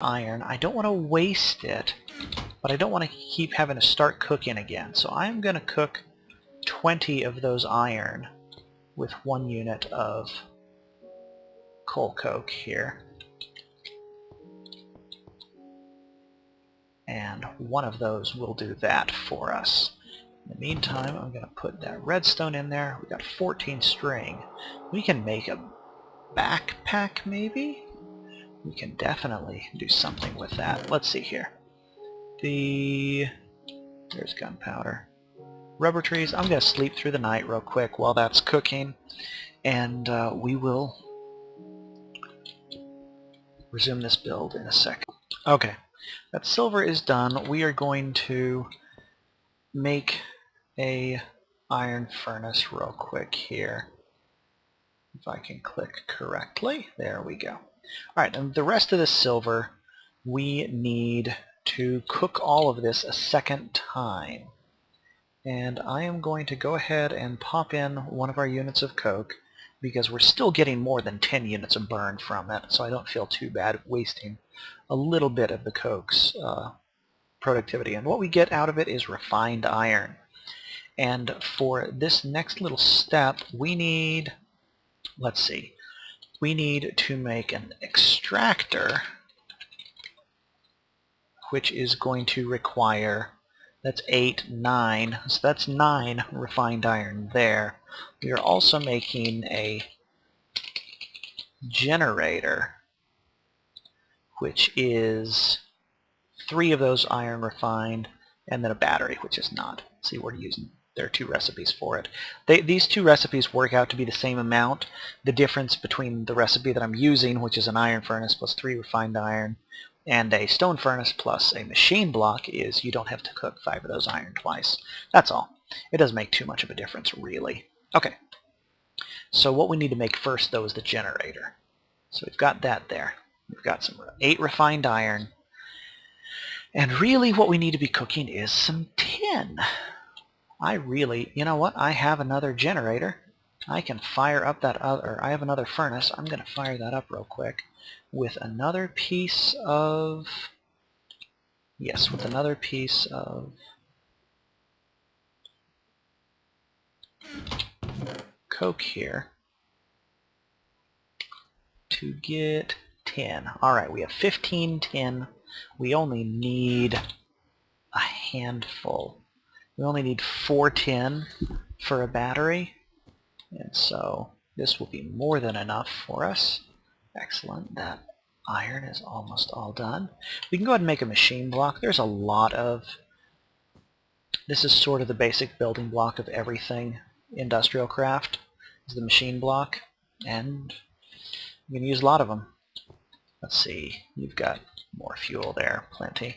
iron. I don't want to waste it, but I don't want to keep having to start cooking again. So I'm going to cook 20 of those iron with 1 unit of coal coke here. And one of those will do that for us. In the meantime, I'm going to put that redstone in there. We've got 14 string. We can make a backpack, maybe? We can definitely do something with that. Let's see here. There's gunpowder. Rubber trees. I'm going to sleep through the night real quick while that's cooking, and we will resume this build in a second. Okay, that silver is done. We are going to make a iron furnace real quick here. If I can click correctly. There we go. Alright, and the rest of the silver we need to cook all of this a second time. And I am going to go ahead and pop in one of our units of coke because we're still getting more than 10 units of burn from it, so I don't feel too bad wasting a little bit of the coke's productivity. And what we get out of it is refined iron. And for this next little step, we need, let's see, we need to make an extractor, which is going to require, that's 8, 9, so that's 9 refined iron there. We are also making a generator, which is 3 of those iron refined, and then a battery, which is not. See, we're using, there are 2 recipes for it. These 2 recipes work out to be the same amount. The difference between the recipe that I'm using, which is an iron furnace plus 3 refined iron, and a stone furnace plus a machine block, is you don't have to cook 5 of those iron twice. That's all. It doesn't make too much of a difference, really. Okay. So what we need to make first, though, is the generator. So we've got that there. We've got some 8 refined iron. And really what we need to be cooking is some tin. You know what? I have another generator. I can fire up that other, I have another furnace. I'm going to fire that up real quick with another piece of, yes, with another piece of coke here to get tin. Alright, we have 15 tin. We only need a handful. We only need 4 tin for a battery, and so this will be more than enough for us. Excellent. That iron is almost all done. We can go ahead and make a machine block. There's a lot of... This is sort of the basic building block of everything IndustrialCraft, is the machine block, and you can use a lot of them. Let's see, you've got more fuel there, plenty.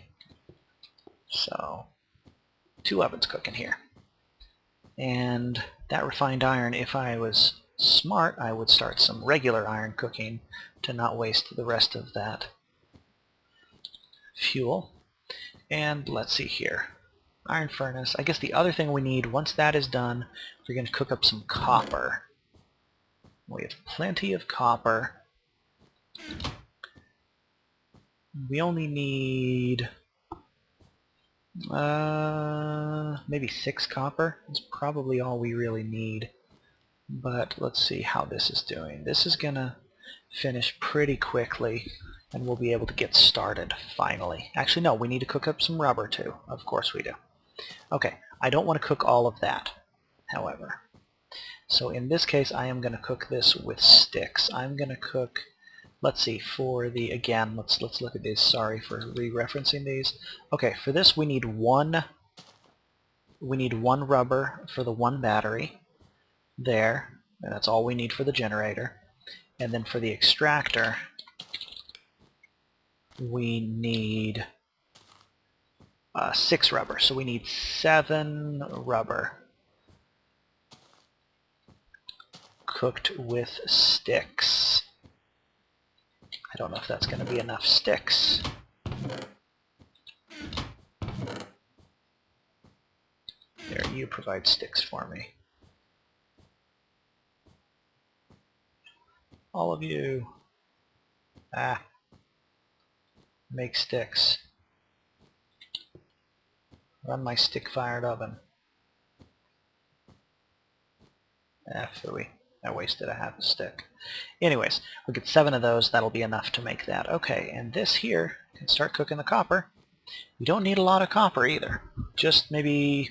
So, 2 ovens cooking here. And that refined iron, if I was smart, I would start some regular iron cooking to not waste the rest of that fuel. And let's see here. Iron furnace. I guess the other thing we need, once that is done, we're going to cook up some copper. We have plenty of copper. We only need maybe 6 copper. That's probably all we really need. But let's see how this is doing. This is going to finish pretty quickly, and we'll be able to get started finally. Actually, no, we need to cook up some rubber too. Of course we do. Okay, I don't want to cook all of that, however. So in this case, I am going to cook this with sticks. I'm going to cook, let's see, for the, again, let's look at these. Sorry for re-referencing these. Okay, for this we need one rubber for the 1 battery. There, and that's all we need for the generator. And then for the extractor, we need 6 rubber, so we need 7 rubber cooked with sticks. I don't know if that's going to be enough sticks. There, you provide sticks for me. All of you. Ah. make sticks. Run my stick-fired oven. I wasted a half a stick. Anyways, we'll get 7 of those. That'll be enough to make that. Okay, and this here can start cooking the copper. We don't need a lot of copper either. Just maybe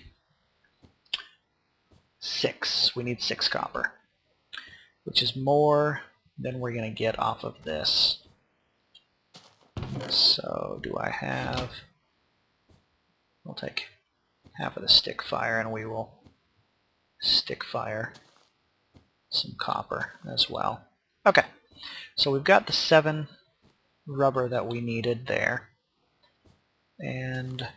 6. We need 6 copper, which is more than we're going to get off of this. So do I have... We'll take half of the stick fire and we will stick fire some copper as well. Okay, so we've got the 7 rubber that we needed there, and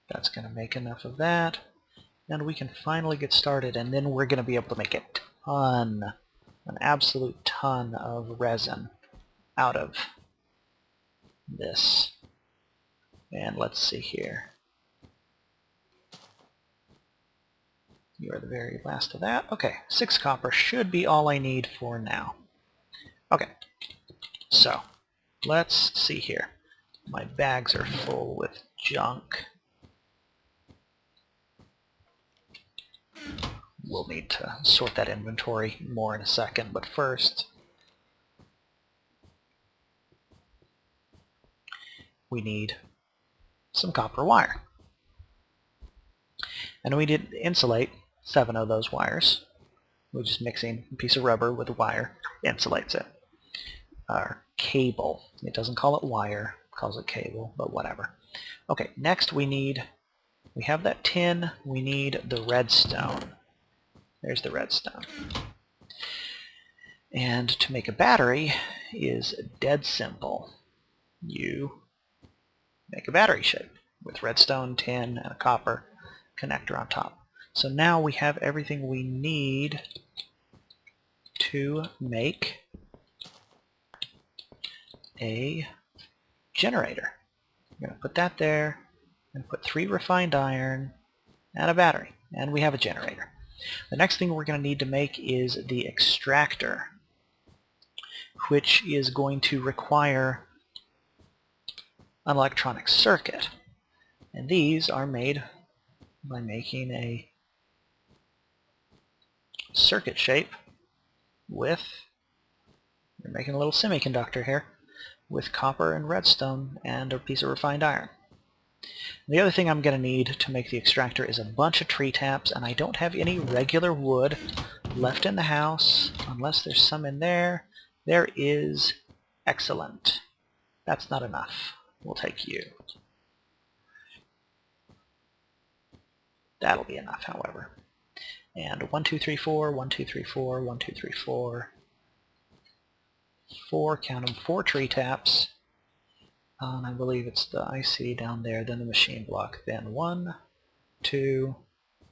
that's going to make enough of that, and we can finally get started, and then we're going to be able to make a ton, an absolute ton of resin out of this. And let's see here. You are the very last of that. Okay, 6 copper should be all I need for now. Okay, so let's see here. My bags are full with junk. We'll need to sort that inventory more in a second, but first we need some copper wire. And we did insulate 7 of those wires. We're just mixing a piece of rubber with a wire, insulates it. Our cable. It doesn't call it wire, it calls it cable, but whatever. Okay, next we have that tin, we need the redstone. There's the redstone. And to make a battery is dead simple. You make a battery shape with redstone, tin, and a copper connector on top. So now we have everything we need to make a generator. I'm going to put that there, and put 3 refined iron and a battery, and we have a generator. The next thing we're going to need to make is the extractor, which is going to require an electronic circuit. And these are made by making a circuit shape with, we're making a little semiconductor here, with copper and redstone and a piece of refined iron. The other thing I'm going to need to make the extractor is a bunch of tree taps, and I don't have any regular wood left in the house, unless there's some in there. There is. Excellent. That's not enough. We'll take you. That'll be enough, however. And 1, 2, 3, 4, 1, 2, 3, 4, 1, 2, 3, 4. 4, count them, 4 tree taps. I believe it's the IC down there, then the machine block. Then 1, 2,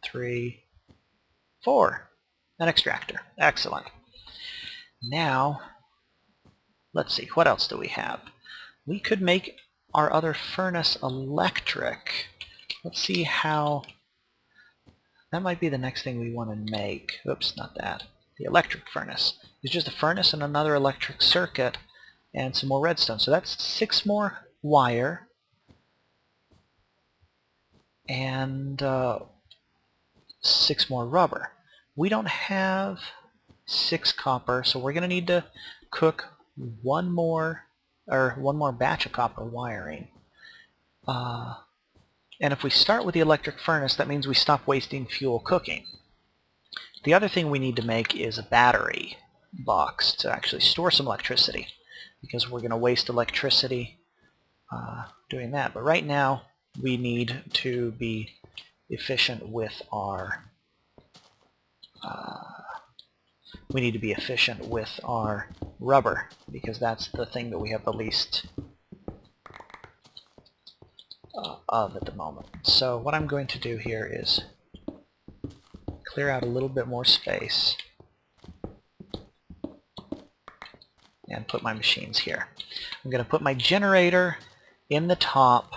3, 4. An extractor. Excellent. Now, let's see, what else do we have? We could make our other furnace electric. Let's see how... That might be the next thing we want to make. Oops, not that. The electric furnace. It's just a furnace and another electric circuit and some more redstone. So that's 6 more wire and 6 more rubber. We don't have 6 copper, so we're going to need to cook one more batch of copper wiring. And if we start with the electric furnace, that means we stop wasting fuel cooking. The other thing we need to make is a battery box to actually store some electricity, because we're going to waste electricity doing that. But right now we need to be efficient with our rubber, because that's the thing that we have the least of at the moment. So what I'm going to do here is clear out a little bit more space and put my machines here. I'm going to put my generator in the top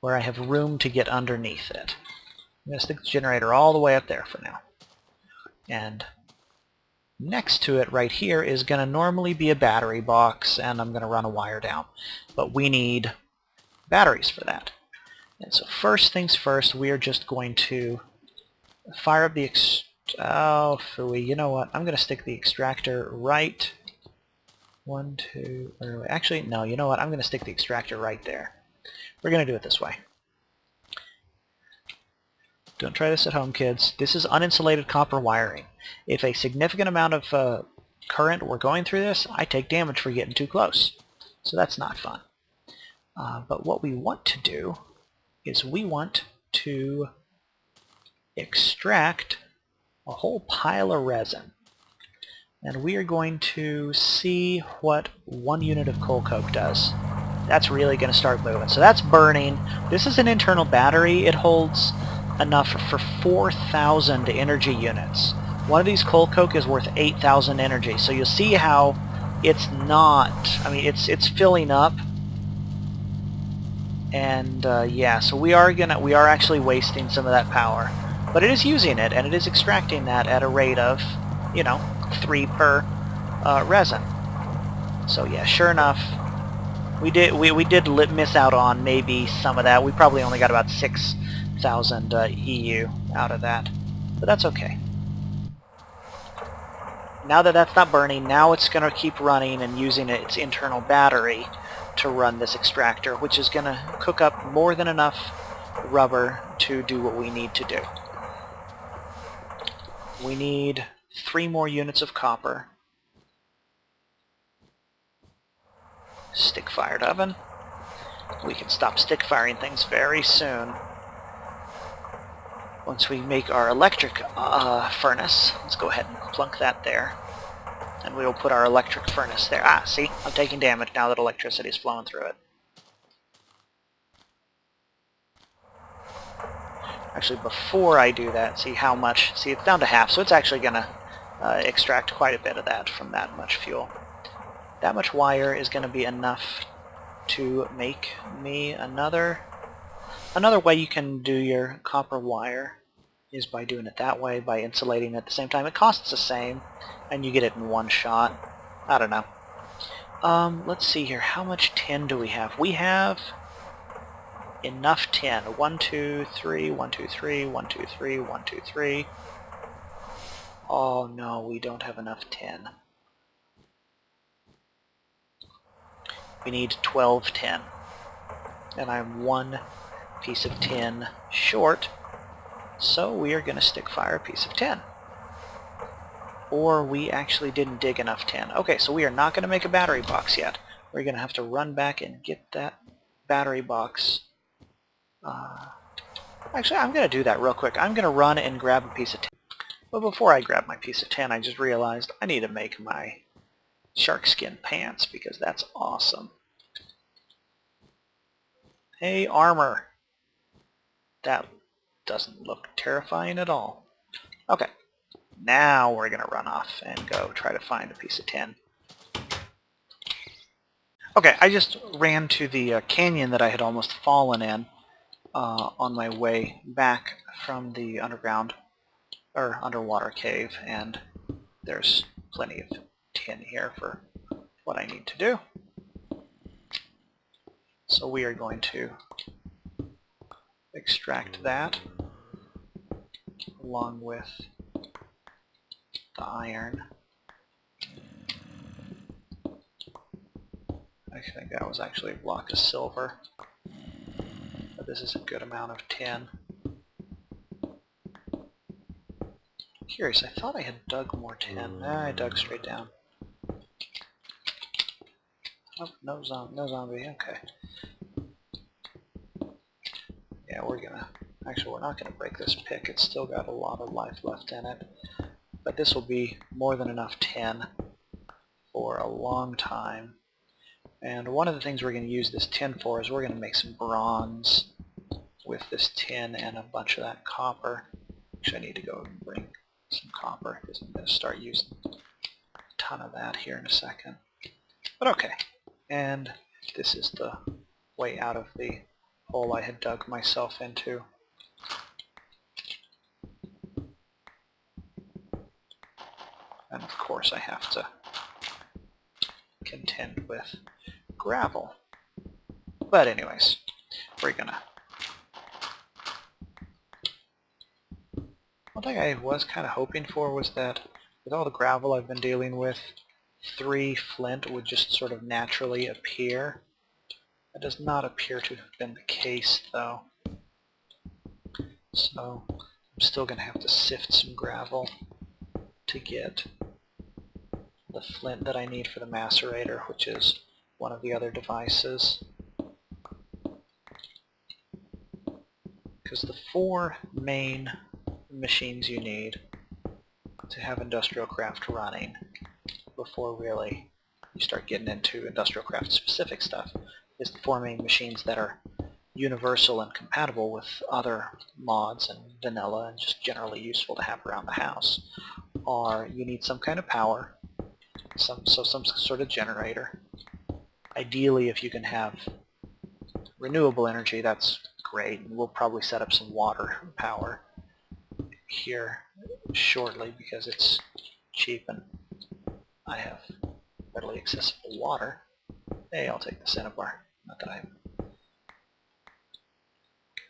where I have room to get underneath it. I'm going to stick the generator all the way up there for now. And Next to it right here is going to normally be a battery box, and I'm going to run a wire down. But we need batteries for that. And so first things first, we are just going to fire up the oh, phooey. You know what? I'm going to stick the extractor right... One, two... Or actually, no, you know what? I'm going to stick the extractor right there. We're going to do it this way. Don't try this at home, kids. This is uninsulated copper wiring. If a significant amount of current were going through this, I take damage for getting too close. So that's not fun. But what we want to do is we want to extract a whole pile of resin. And we are going to see what 1 unit of coal coke does. That's really going to start moving. So that's burning. This is an internal battery. It holds enough for 4,000 energy units. One of these coal coke is worth 8,000 energy. So you'll see how it's not... I mean, it's filling up. And yeah, so we are actually wasting some of that power. But it is using it, and it is extracting that at a rate of, you know, 3 per resin. So yeah, sure enough, we did miss out on maybe some of that. We probably only got about 6,000 EU out of that, but that's okay. Now that that's not burning, now it's going to keep running and using its internal battery to run this extractor, which is going to cook up more than enough rubber to do what we need to do. We need 3 more units of copper. Stick-fired oven. We can stop stick-firing things very soon. Once we make our electric furnace, let's go ahead and plunk that there. And we'll put our electric furnace there. Ah, see? I'm taking damage now that electricity is flowing through it. Actually, before I do that, see how much... See, it's down to half, so it's actually going to extract quite a bit of that from that much fuel. That much wire is going to be enough to make me another way you can do your copper wire is by doing it that way, by insulating it at the same time. It costs the same, and you get it in one shot. I don't know. Let's see here. How much tin do we have? We have enough tin. 1, 2, 3, 1, 2, 3, 1, 2, 3, 1, 2, 3. Oh no, we don't have enough tin. We need 12 tin. And I'm 1 piece of tin short, so we are going to stick fire a piece of tin. Or we actually didn't dig enough tin. Okay, so we are not going to make a battery box yet. We're going to have to run back and get that battery box. Actually, I'm going to do that real quick. I'm going to run and grab a piece of tin. But before I grab my piece of tin, I just realized I need to make my shark skin pants, because that's awesome. Hey, armor. That doesn't look terrifying at all. Okay, now we're going to run off and go try to find a piece of tin. Okay, I just ran to the canyon that I had almost fallen in on my way back from the underwater cave, and there's plenty of tin here for what I need to do. So we are going to extract that along with the iron. I think that was actually a block of silver, but this is a good amount of tin. Curious, I thought I had dug more tin. I dug straight down. Oh, no zombie, okay. Yeah, actually we're not gonna break this pick. It's still got a lot of life left in it. But this will be more than enough tin for a long time. And one of the things we're going to use this tin for is we're going to make some bronze with this tin and a bunch of that copper. Actually, I need to go and bring some copper because I'm going to start using a ton of that here in a second. But okay, and this is the way out of the hole I had dug myself into. And of course, course I have to contend with gravel. But anyways, we're gonna... One thing I was kind of hoping for was that with all the gravel I've been dealing with, 3 flint would just sort of naturally appear. That does not appear to have been the case, though. So I'm still going to have to sift some gravel to get the flint that I need for the macerator, which is one of the other devices. Because the 4 main machines you need to have IndustrialCraft running before really you start getting into IndustrialCraft specific stuff is the 4 main machines that are universal and compatible with other mods and vanilla and just generally useful to have around the house. Are you need some kind of power, some sort of generator. Ideally, if you can have renewable energy, that's great. And we'll probably set up some water power here shortly because it's cheap and I have readily accessible water. Hey, I'll take the Cinnabar. Not that I'm gonna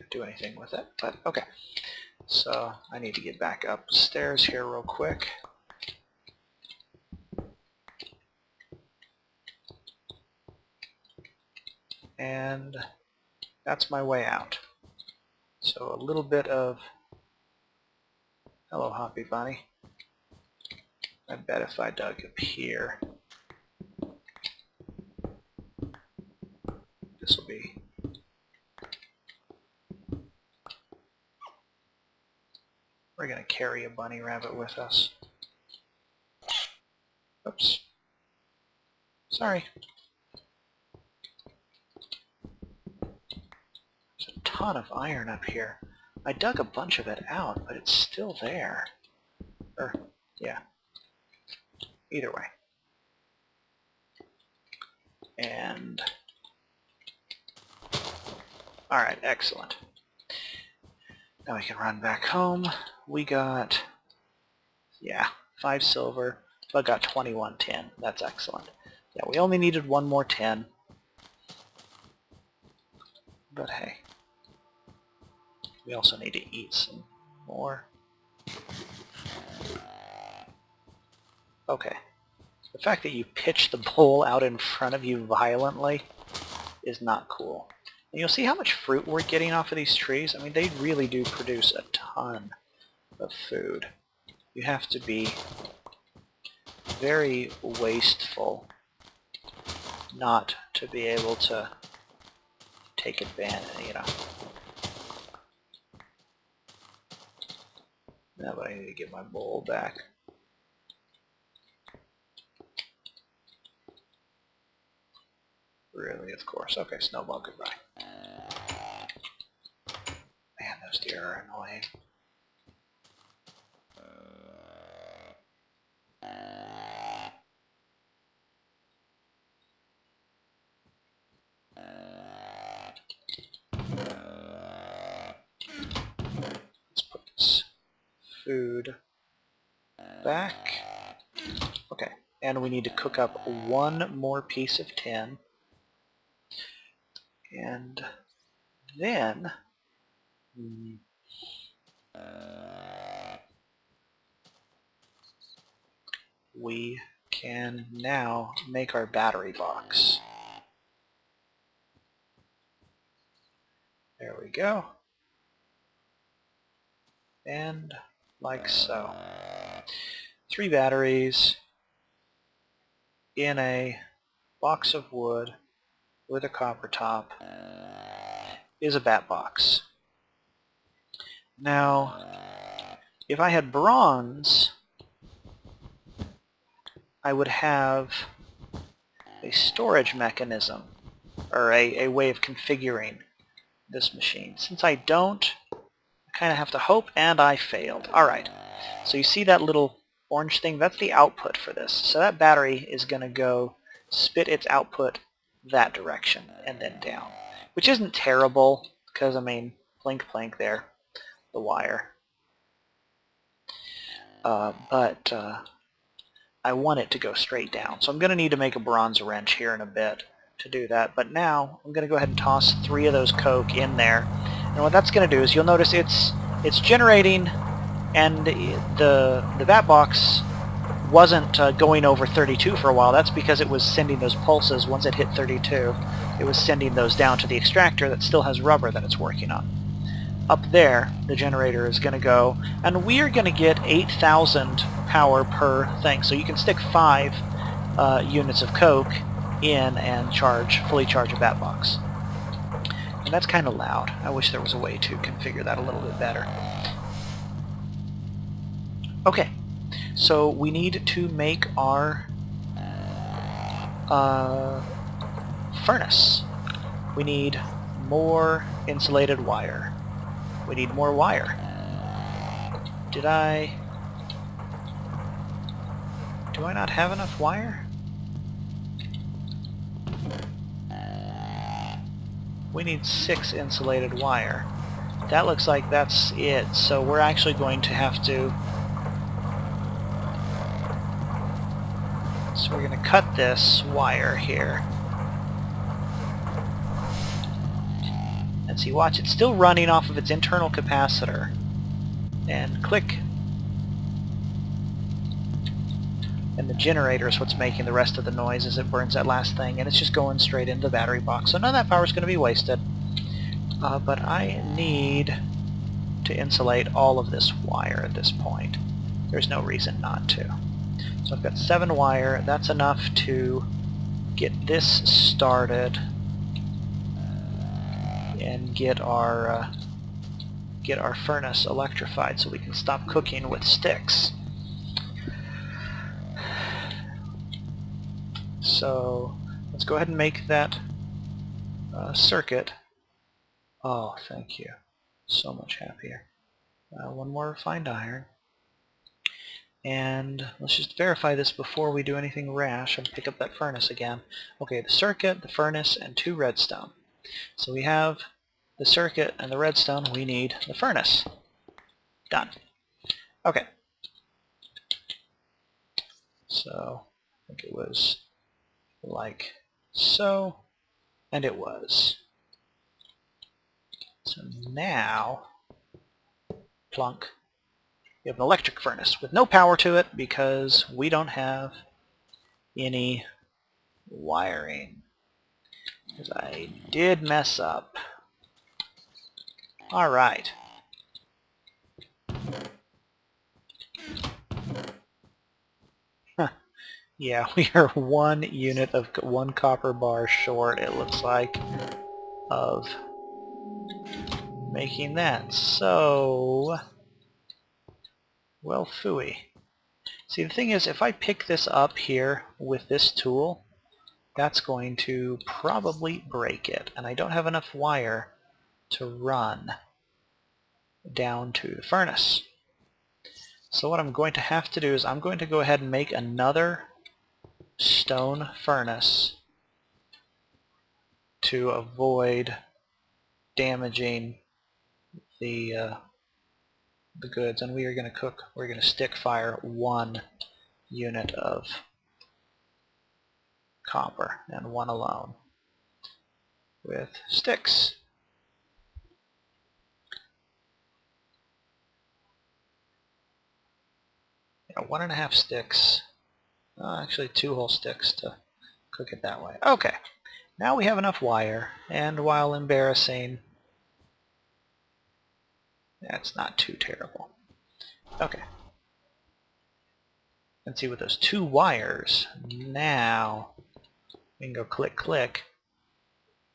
do anything with it, but okay. So I need to get back upstairs here real quick. And that's my way out. So a little bit of... Hello, Hoppy Bunny. I bet if I dug up here, this will be... We're going to carry a bunny rabbit with us. Oops. Sorry. There's a ton of iron up here. I dug a bunch of it out, but it's still there. Or, yeah. Either way. And... Alright, excellent. Now we can run back home. We got, yeah, 5 silver. So I got 21 tin. That's excellent. Yeah, we only needed 1 more tin. But hey. We also need to eat some more. Okay. The fact that you pitch the bowl out in front of you violently is not cool. And you'll see how much fruit we're getting off of these trees. I mean, they really do produce a ton of food. You have to be very wasteful not to be able to take advantage, you know. Now, but I need to get my bowl back. Really, of course. Okay, snowball, goodbye. Man, those deer are annoying. Let's put this food back. Okay, and we need to cook up 1 more piece of tin. And then we can now make our battery box. There we go. And like so. 3 batteries in a box of wood with a copper top is a bat box. Now, if I had bronze, I would have a storage mechanism, or a way of configuring this machine. Since I don't, I kind of have to hope, and I failed. Alright, so you see that little orange thing? That's the output for this. So that battery is going to go spit its output that direction, and then down. Which isn't terrible, because, I mean, plink plink there, the wire. But I want it to go straight down. So I'm going to need to make a bronze wrench here in a bit to do that. But now I'm going to go ahead and toss 3 of those coke in there. And what that's going to do is you'll notice it's generating, and the vat box wasn't going over 32 for a while. That's because it was sending those pulses. Once it hit 32, it was sending those down to the extractor that still has rubber that it's working on. Up there, the generator is going to go, and we are going to get 8,000 power per thing. So you can stick 5 units of coke in and fully charge a vat box. And that's kind of loud. I wish there was a way to configure that a little bit better. Okay, so we need to make our furnace. We need more insulated wire. We need more wire. Do I not have enough wire? We need 6 insulated wire. That looks like that's it, so we're actually going to have to... So we're going to cut this wire here. And see, watch, it's still running off of its internal capacitor. And click. And the generator is what's making the rest of the noise as it burns that last thing, and it's just going straight into the battery box. So none of that power is going to be wasted. But I need to insulate all of this wire at this point. There's no reason not to. So I've got 7 wire. That's enough to get this started and get our furnace electrified so we can stop cooking with sticks. So let's go ahead and make that circuit. Oh, thank you. So much happier. 1 more refined iron. And let's just verify this before we do anything rash and pick up that furnace again. Okay, the circuit, the furnace, and 2 redstone. So we have the circuit and the redstone. We need the furnace. Done. Okay. So I think it was like so, and it was. So now, plunk. We have an electric furnace with no power to it because we don't have any wiring. Because I did mess up. Alright. Huh. Yeah, we are 1 unit of 1 copper bar short, it looks like, of making that. So, well, phooey. See, the thing is, if I pick this up here with this tool, that's going to probably break it, and I don't have enough wire to run down to the furnace. So what I'm going to have to do is I'm going to go ahead and make another stone furnace to avoid damaging the goods, and we're going to stick fire 1 unit of copper, and 1 alone, with sticks. Yeah, 1.5 sticks. Actually 2 whole sticks to cook it that way. Okay, now we have enough wire, and while embarrassing, that's not too terrible. Okay. And see, with those 2 wires, now we can go click, click,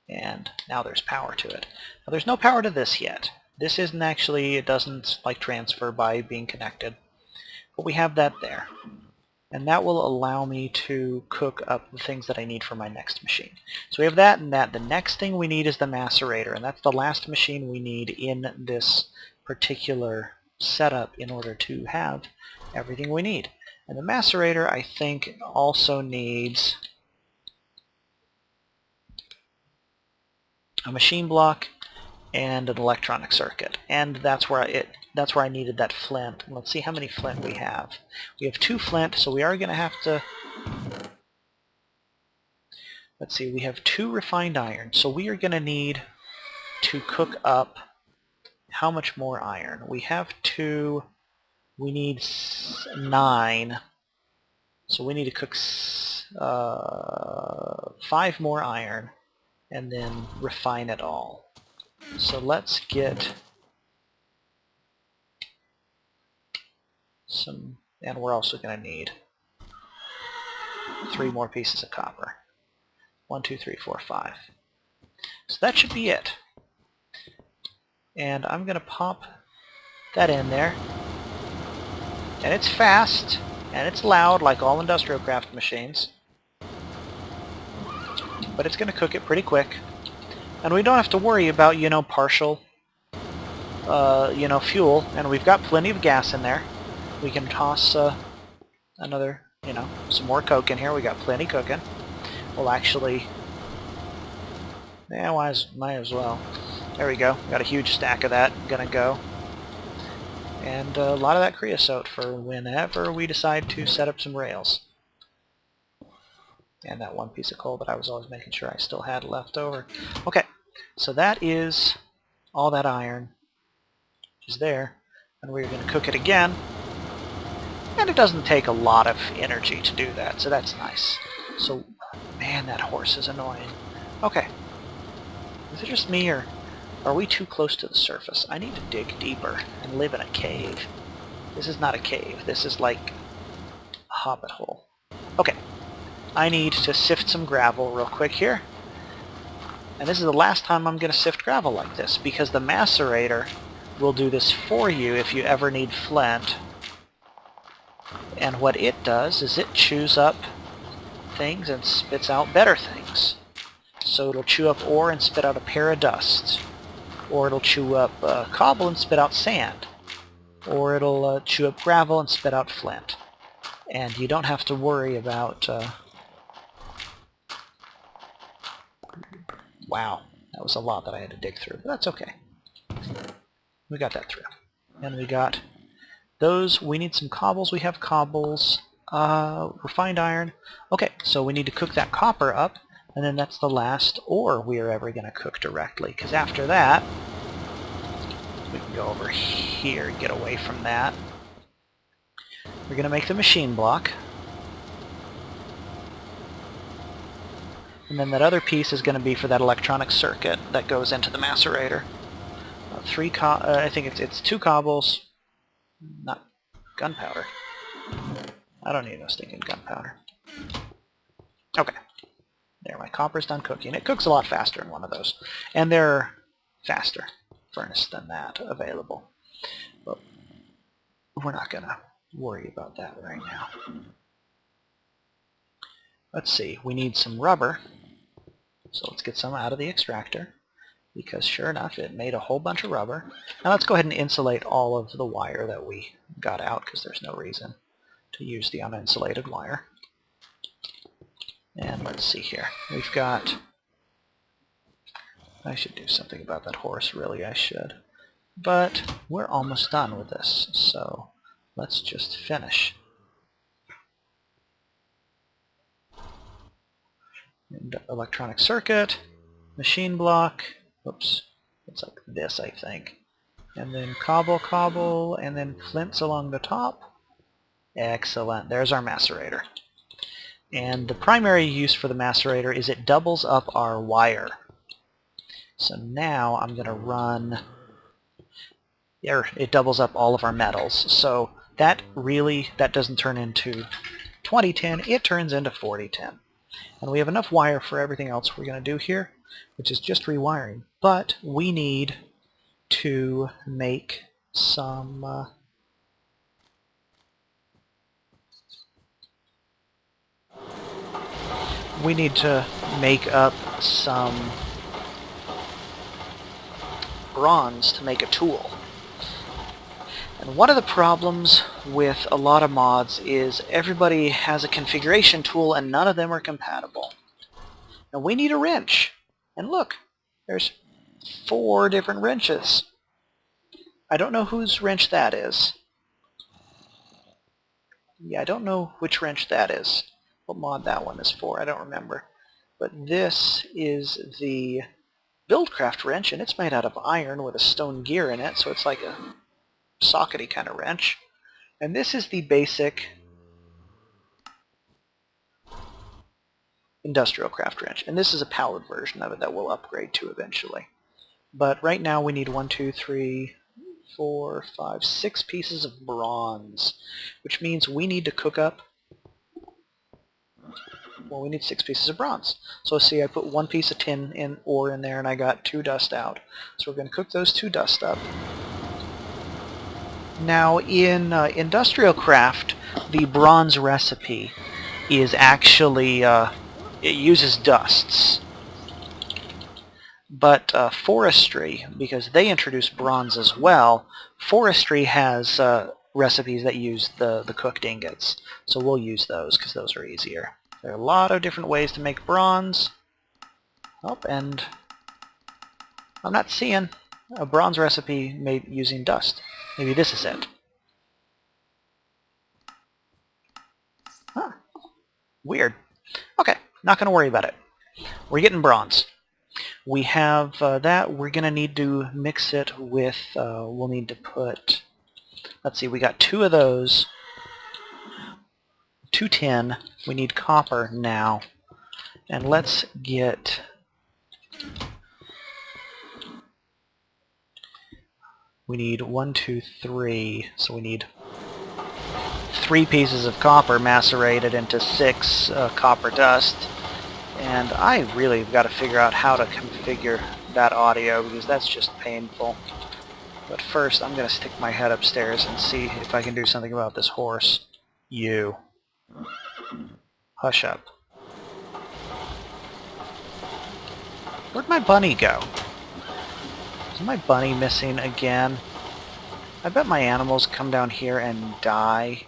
and now there's power to it. Now there's no power to this yet. This isn't actually, it doesn't like transfer by being connected, but we have that there. And that will allow me to cook up the things that I need for my next machine. So we have that and that. The next thing we need is the macerator, and that's the last machine we need in this particular setup in order to have everything we need. And the macerator, I think, also needs a machine block and an electronic circuit, and that's where I needed that flint. Let's see how many flint we have. We have 2 flint, so we are going to have to. Let's see, we have 2 refined iron, so we are going to need to cook up how much more iron? We have 2. We need 9. So we need to cook 5 more iron and then refine it all. So let's get some, and we're also going to need 3 more pieces of copper. 1, 2, 3, 4, 5. So that should be it. And I'm going to pop that in there. And it's fast, and it's loud like all IndustrialCraft machines. But it's going to cook it pretty quick. And we don't have to worry about, partial, fuel. And we've got plenty of gas in there. We can toss another, some more coke in here. We got plenty cooking. We'll actually, might as well. There we go. Got a huge stack of that. Gonna go. And a lot of that creosote for whenever we decide to set up some rails. And that 1 piece of coal that I was always making sure I still had left over. Okay, so that is all that iron is there. And we're going to cook it again. And it doesn't take a lot of energy to do that, so that's nice. So, man, that horse is annoying. Okay. Is it just me, or are we too close to the surface? I need to dig deeper and live in a cave. This is not a cave. This is like a hobbit hole. Okay. I need to sift some gravel real quick here. And this is the last time I'm going to sift gravel like this, because the macerator will do this for you if you ever need flint. And what it does is it chews up things and spits out better things. So it'll chew up ore and spit out a pair of dust. Or it'll chew up cobble and spit out sand. Or it'll chew up gravel and spit out flint. And you don't have to worry about... Wow, that was a lot that I had to dig through, but that's okay. We got that through. And we got those. We need some cobbles. We have cobbles. Refined iron. Okay, so we need to cook that copper up. And then that's the last ore we are ever going to cook directly. Because after that, we can go over here and get away from that. We're going to make the machine block. And then that other piece is going to be for that electronic circuit that goes into the macerator. I think it's 2 cobbles, not gunpowder. I don't need no stinking gunpowder. Okay. There, my copper's done cooking. It cooks a lot faster in one of those. And there are faster furnace than that available. But we're not going to worry about that right now. Let's see, we need some rubber. So let's get some out of the extractor. Because sure enough, it made a whole bunch of rubber. Now let's go ahead and insulate all of the wire that we got out, because there's no reason to use the uninsulated wire. And let's see here. We've got... I should do something about that horse, really, I should. But we're almost done with this, so let's just finish. And electronic circuit, machine block, oops, it's like this, I think. And then cobble, and then flints along the top. Excellent, there's our macerator. And the primary use for the macerator is it doubles up our wire. So now I'm going to run... it doubles up all of our metals. So that doesn't turn into 2010, it turns into 4010. And we have enough wire for everything else we're going to do here, which is just rewiring. But we need to make some... we need to make up some bronze to make a tool. And one of the problems with a lot of mods is everybody has a configuration tool and none of them are compatible. Now we need a wrench. And look, there's 4 different wrenches. I don't know whose wrench that is. Yeah, I don't know which wrench that is. What mod that one is for, I don't remember. But this is the Buildcraft wrench, and it's made out of iron with a stone gear in it, so it's like a sockety kind of wrench. And this is the basic IndustrialCraft wrench, and this is a powered version of it that we'll upgrade to eventually. But right now we need 1, 2, 3, 4, 5, 6 pieces of bronze, which means we need to cook up, well, we need 6 pieces of bronze. So see, I put 1 piece of tin in ore in there, and I got 2 dust out. So we're going to cook those 2 dust up. Now in IndustrialCraft, the bronze recipe is actually, it uses dusts. But forestry, because they introduce bronze as well, forestry has recipes that use the cooked ingots. So we'll use those because those are easier. There are a lot of different ways to make bronze. Oh, and I'm not seeing a bronze recipe made using dust. Maybe this is it. Huh. Weird. Okay, not going to worry about it. We're getting bronze. We have that. We're going to need to mix it with, we'll need to put, let's see, we got 2 of those, 2 tin. We need copper now. And let's get, we need 1, 2, 3, so we need 3 pieces of copper macerated into 6 copper dust. And I really have got to figure out how to configure that audio, because that's just painful. But first, I'm going to stick my head upstairs and see if I can do something about this horse. You. Hush up. Where'd my bunny go? Is my bunny missing again? I bet my animals come down here and die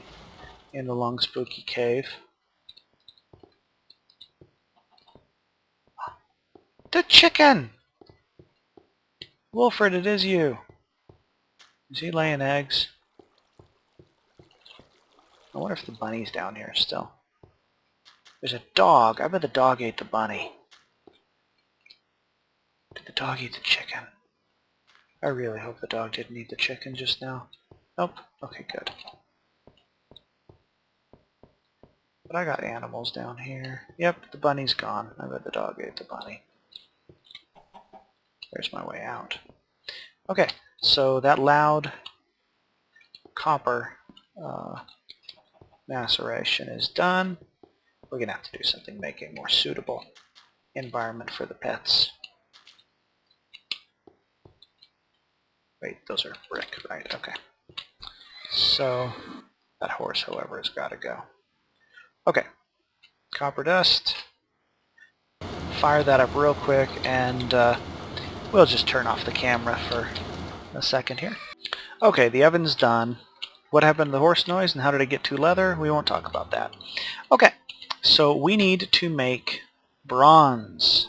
in the long spooky cave. The chicken! Wilfred, it is you. Is he laying eggs? I wonder if the bunny's down here still. There's a dog. I bet the dog ate the bunny. Did the dog eat the chicken? I really hope the dog didn't eat the chicken just now. Nope. Okay, good. But I got animals down here. Yep, the bunny's gone. I bet the dog ate the bunny. There's my way out. Okay, so that loud copper maceration is done. We're going to have to do something to make a more suitable environment for the pets. Wait, those are brick, right? Okay. So, that horse, however, has got to go. Okay. Copper dust. Fire that up real quick, and we'll just turn off the camera for a second here. Okay, the oven's done. What happened to the horse noise, and how did it get to leather? We won't talk about that. Okay, so we need to make bronze.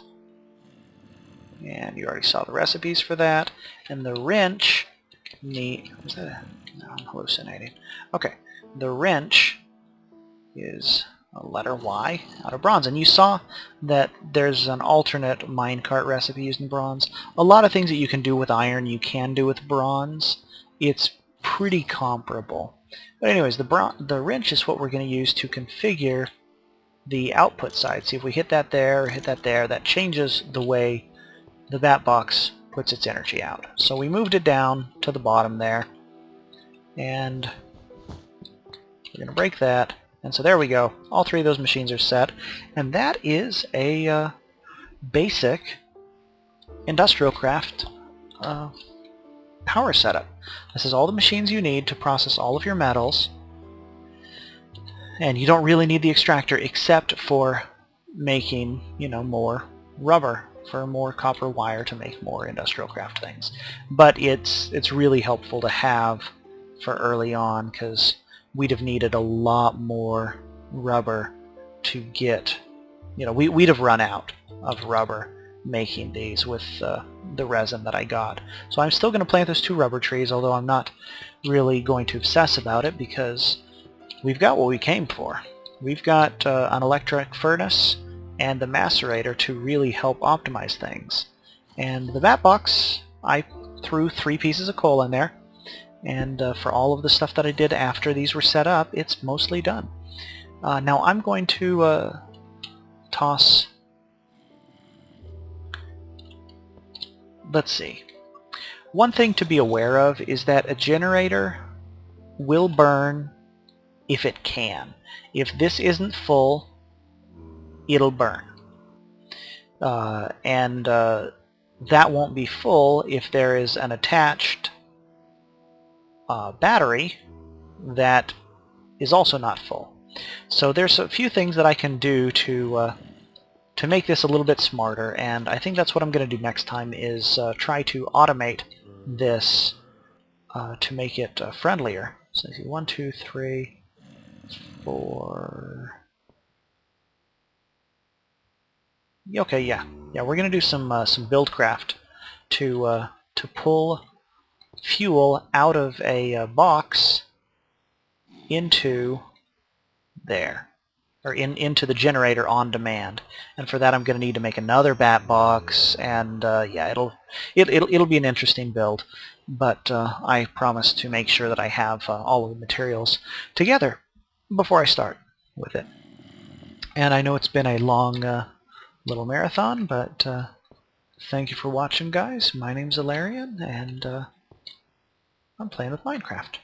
And you already saw the recipes for that. And the wrench is that no, I'm hallucinating. Okay, the wrench is a letter Y out of bronze. And you saw that there's an alternate minecart recipe using bronze. A lot of things that you can do with iron you can do with bronze. It's pretty comparable. But anyways, the wrench is what we're going to use to configure the output side. See, if we hit that there or hit that there, that changes the way the bat box puts its energy out. So we moved it down to the bottom there, and we're going to break that. And so there we go. All 3 of those machines are set, and that is a basic IndustrialCraft power setup. This is all the machines you need to process all of your metals, and you don't really need the extractor except for making, you know, more rubber for more copper wire to make more IndustrialCraft things. But it's really helpful to have for early on, because we'd have needed a lot more rubber to get, you know, we'd have run out of rubber making these with the resin that I got. So I'm still going to plant those 2 rubber trees, although I'm not really going to obsess about it because we've got what we came for. We've got an electric furnace and the macerator to really help optimize things. And the bat box, I threw 3 pieces of coal in there, and for all of the stuff that I did after these were set up, it's mostly done. Now I'm going to toss... Let's see. One thing to be aware of is that a generator will burn if it can. If this isn't full, it'll burn. And that won't be full if there is an attached battery that is also not full. So there's a few things that I can do to make this a little bit smarter, and I think that's what I'm going to do next time, is try to automate this to make it friendlier. So I see 1, 2, 3, 4. Okay, yeah, we're going to do some Buildcraft to pull fuel out of a box into there, or into the generator on demand. And for that I'm going to need to make another bat box, and yeah, it'll be an interesting build. But I promise to make sure that I have all of the materials together before I start with it. And I know it's been a long little marathon, but thank you for watching, guys. My name's Allaryin, and I'm playing with Minecraft.